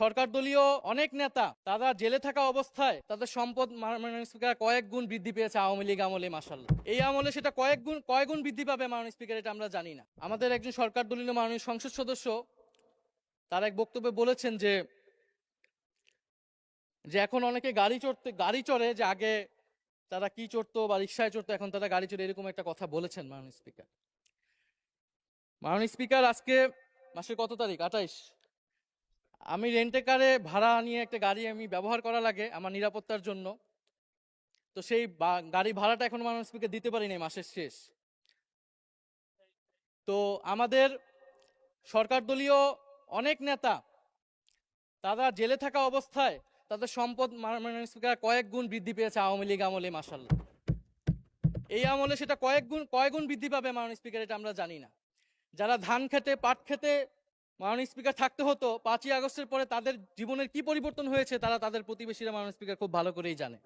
সরকার দলীয় অনেক নেতা তারা জেলে থাকা অবস্থায় তাদের সম্পদ মাননীয় স্পিকার কয়েক গুণ বৃদ্ধি পেয়েছে আওয়ামী লীগ আমলে। মাশাআল্লাহ, এই আমলে সেটা কয়েক গুণ বৃদ্ধি পাবে মাননীয় স্পিকার, এটা আমরা জানি না। আমাদের একজন সরকার দলীয় মাননীয় সংসদ সদস্য তার এক বক্তব্যে বলেছেন যে এখন অনেকে গাড়ি চড়ে, যে আগে তারা কি চড়তো বা রিক্সায় চড়তো, এখন তারা গাড়ি চড়ে, এরকম একটা কথা বলেছেন মাননীয় স্পিকার। মাননীয় স্পিকার, আজকে মাসের কত তারিখ? 28। আমি রেন্টে কারে ভাড়া নিয়ে একটা গাড়ি আমি ব্যবহার করা লাগে আমার নিরাপত্তার জন্য। তো সেই গাড়ি ভাড়াটা এখন মাননীয় স্পিকার দিতে পারি নাই, মাসের শেষ। তো আমাদের সরকার দলীয় অনেক নেতা তারা জেলে থাকা অবস্থায় তাদের সম্পদ মাননীয় স্পিকার কয়েক গুণ বৃদ্ধি পেয়েছে আওয়ামী লীগ আমলে। মাশাআল্লাহ, এই আমলে সেটা কয়েক গুণ বৃদ্ধি পাবে মাননীয় স্পিকার, এটা আমরা জানি না। যারা ধান খেতে পাট খেতে মাননীয় স্পিকার থাকতে হতো, 5ই আগস্টের পরে তাদের জীবনের কি পরিবর্তন হয়েছে তারা তাদের প্রতিবেশীরা মাননীয় স্পিকার খুব ভালো করেই জানে।